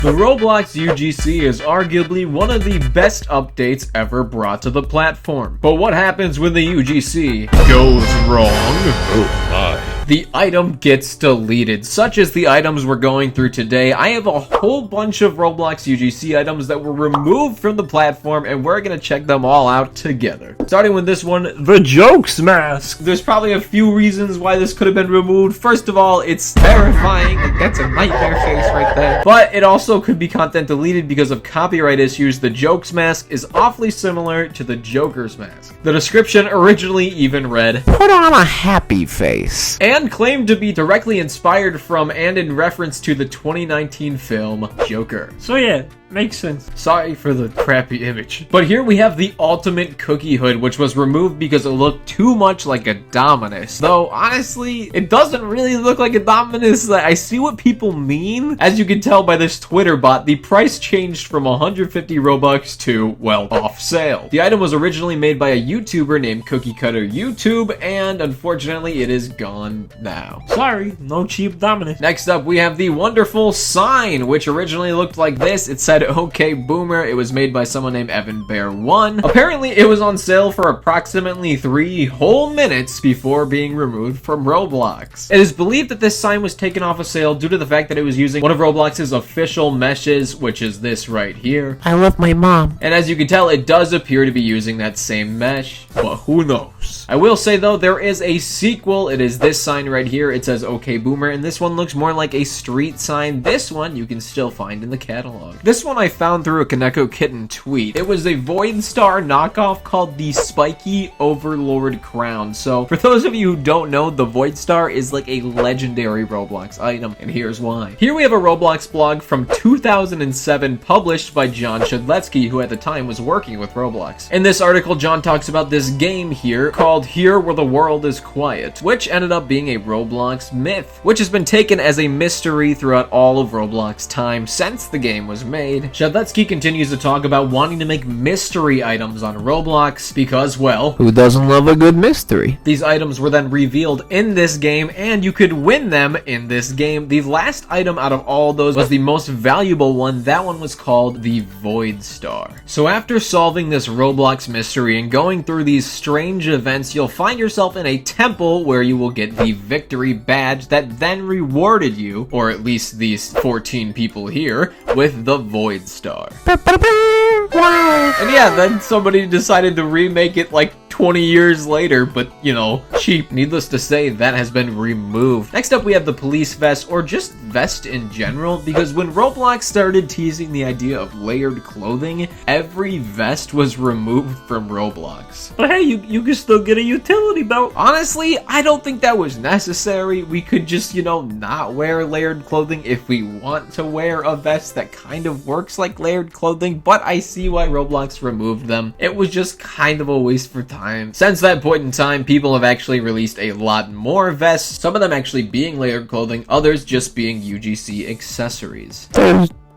The Roblox UGC is arguably one of the best updates ever brought to the platform. But what happens when the UGC goes wrong? Oh my. The item gets deleted, such as the items we're going through today. I have a whole bunch of Roblox UGC items that were removed from the platform, and we're gonna check them all out together. Starting with this one, the Jokes Mask. There's probably a few reasons why this could have been removed. First of all, it's terrifying. Like, that's a nightmare face right there. But it also could be content deleted because of copyright issues. The Jokes Mask is awfully similar to the Joker's Mask. The description originally even read, "Put on a happy face," and claimed to be directly inspired from and in reference to the 2019 film Joker. So yeah, makes sense. Sorry for the crappy image. But here we have the ultimate cookie hood, which was removed because it looked too much like a Dominus. Though, honestly, it doesn't really look like a Dominus. I see what people mean. As you can tell by this Twitter bot, the price changed from 150 Robux to, well, off sale. The item was originally made by a YouTuber named Cookie Cutter YouTube, and unfortunately, it is gone now. Sorry, no cheap Dominus. Next up, we have the wonderful sign, which originally looked like this. It said, "Okay Boomer." It was made by someone named Evan Bear 1. Apparently it was on sale for approximately 3 whole minutes before being removed from Roblox. It is believed that this sign was taken off of sale due to the fact that it was using one of Roblox's official meshes, which is this right here. "I love my mom." And as you can tell, it does appear to be using that same mesh, but who knows? I will say though, there is a sequel. It is this sign right here. It says "Okay Boomer," and this one looks more like a street sign. This one you can still find in the catalog. This one I found through a Kaneko Kitten tweet. It was a Void Star knockoff called the Spiky Overlord crown. So for those of you who don't know, the Void Star is like a legendary Roblox item, and here's why. Here we have a Roblox blog from 2007 published by John Shedletsky, who at the time was working with Roblox. In this article, John talks about this game here called Here Where the World is Quiet, which ended up being a Roblox myth, which has been taken as a mystery throughout all of Roblox time since the game was made. Shedletsky continues to talk about wanting to make mystery items on Roblox because, well, who doesn't love a good mystery? These items were then revealed in this game, and you could win them in this game. The last item out of all those was the most valuable one. That one was called the Void Star. So after solving this Roblox mystery and going through these strange events, you'll find yourself in a temple where you will get the victory badge that then rewarded you, or at least these 14 people here, with the Void Star. Wow. And yeah, then somebody decided to remake it like 20 years later, but you know, cheap. Needless to say, that has been removed. Next up, we have the police vest, or just vest in general, because when Roblox started teasing the idea of layered clothing, every vest was removed from Roblox. But hey, you can still get a utility belt. Honestly, I don't think that was necessary. We could just, you know, not wear layered clothing if we want to wear a vest that kind of works like layered clothing, but I see why Roblox removed them. It was just kind of a waste for time. Since that point in time, people have actually released a lot more vests, some of them actually being layered clothing, others just being UGC accessories.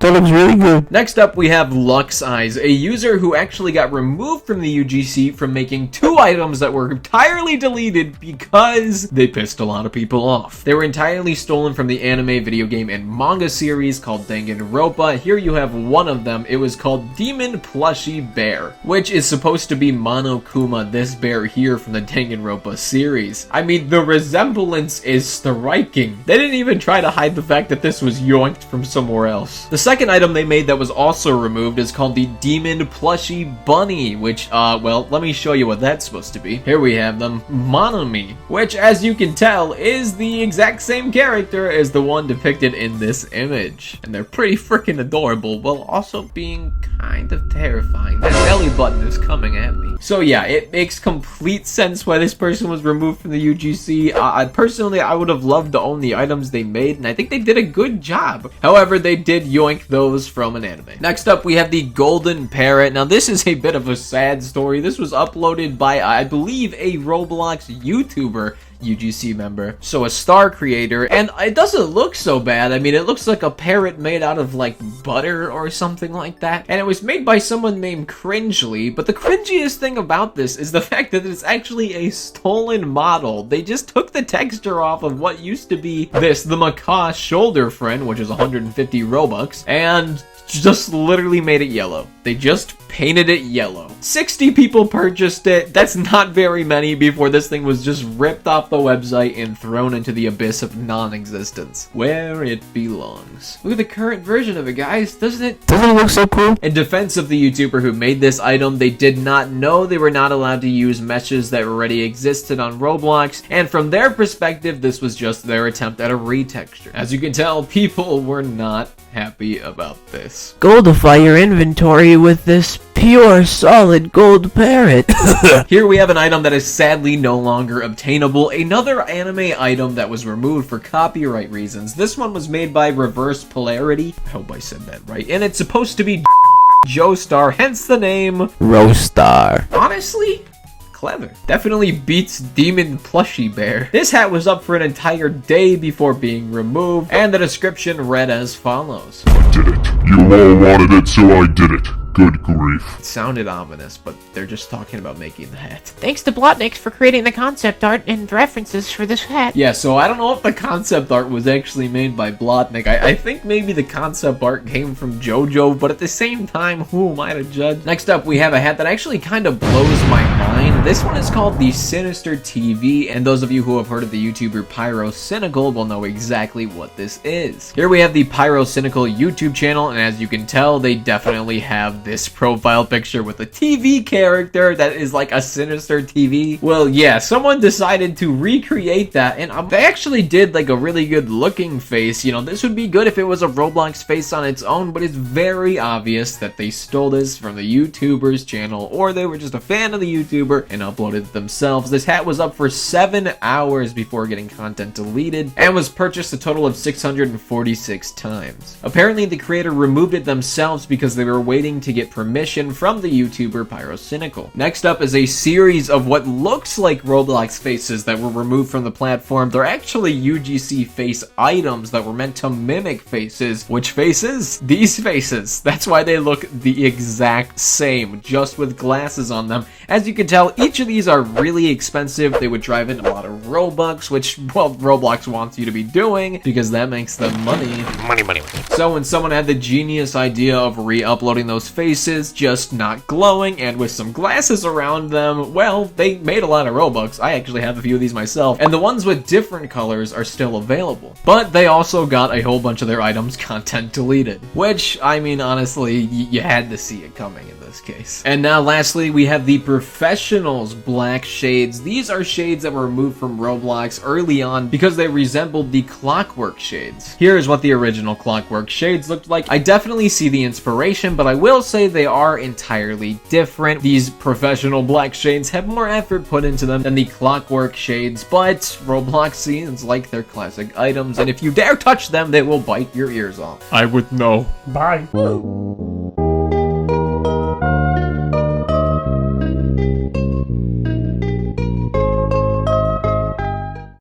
That looks really good. Next up, we have Lux Eyes, a user who actually got removed from the UGC from making 2 items that were entirely deleted because they pissed a lot of people off. They were entirely stolen from the anime, video game, and manga series called Danganronpa. Here you have one of them. It was called Demon Plushie Bear, which is supposed to be Monokuma, this bear here from the Danganronpa series. I mean, the resemblance is striking. They didn't even try to hide the fact that this was yoinked from somewhere else. The second item they made that was also removed is called the Demon Plushie Bunny, which, well, let me show you what that's supposed to be. Here we have them, Monomi, which, as you can tell, is the exact same character as the one depicted in this image. And they're pretty freaking adorable, while also being kind of terrifying. That belly button is coming at me. So yeah, it makes complete sense why this person was removed from the UGC. Personally, I would have loved to own the items they made, and I think they did a good job. However, they did yoink those from an anime. Next up, we have the Golden Parrot. Now, this is a bit of a sad story. This was uploaded by, I believe, a Roblox YouTuber UGC member. So a star creator, and it doesn't look so bad. I mean, it looks like a parrot made out of like butter or something like that. And it was made by someone named Cringely, but the cringiest thing about this is the fact that it's actually a stolen model. They just took the texture off of what used to be the macaw shoulder friend, which is 150 Robux, and just literally made it yellow. They just painted it yellow. 60 people purchased it. That's not very many before this thing was just ripped off the website and thrown into the abyss of non-existence, where it belongs. Look at the current version of it, guys. Doesn't it look so cool? In defense of the YouTuber who made this item, they did not know they were not allowed to use meshes that already existed on Roblox, and from their perspective, this was just their attempt at a retexture. As you can tell, people were not happy about this. Goldify your inventory with this pure solid gold parrot. Here we have an item that is sadly no longer obtainable. Another anime item that was removed for copyright reasons. This one was made by Reverse Polarity. I hope I said that right. And it's supposed to be Joestar, hence the name Roastar. Honestly, clever. Definitely beats Demon Plushie Bear. This hat was up for an entire day before being removed, and the description read as follows. I did it. You all wanted it, so I did it. Good grief. It sounded ominous, but they're just talking about making the hat. Thanks to Blotnix for creating the concept art and references for this hat. Yeah, so I don't know if the concept art was actually made by Blotnik. I think maybe the concept art came from JoJo, but at the same time, who am I to judge? Next up, we have a hat that actually kind of blows my mind. This one is called the Sinister TV, and those of you who have heard of the YouTuber Pyrocynical will know exactly what this is. Here we have the Pyrocynical YouTube channel, and as you can tell, they definitely have this profile picture with a TV character that is like a Sinister TV. Well, yeah, someone decided to recreate that, and they actually did like a really good looking face. You know, this would be good if it was a Roblox face on its own, but it's very obvious that they stole this from the YouTuber's channel, or they were just a fan of the YouTuber and uploaded it themselves. This hat was up for 7 hours before getting content deleted, and was purchased a total of 646 times. Apparently, the creator removed it themselves because they were waiting to get permission from the YouTuber Pyrocynical. Next up is a series of what looks like Roblox faces that were removed from the platform. They're actually UGC face items that were meant to mimic faces. Which faces? These faces. That's why they look the exact same, just with glasses on them. As you can tell, each of these are really expensive. They would drive in a lot of Robux, which, well, Roblox wants you to be doing because that makes them money. Money. So when someone had the genius idea of re-uploading those faces, just not glowing and with some glasses around them, well, they made a lot of Robux. I actually have a few of these myself, and the ones with different colors are still available. But they also got a whole bunch of their items content deleted, which, I mean, honestly, you had to see it coming in this case. And now lastly, we have the Professionals Black Shades. These are shades that were removed from Roblox early on because they resembled the Clockwork Shades. Here is what the original Clockwork Shades looked like. I definitely see the inspiration, but I will say they are entirely different. These Professional Black Shades have more effort put into them than the Clockwork Shades, but Roblox seems like they're classic items, and if you dare touch them, they will bite your ears off. I would know. Bye.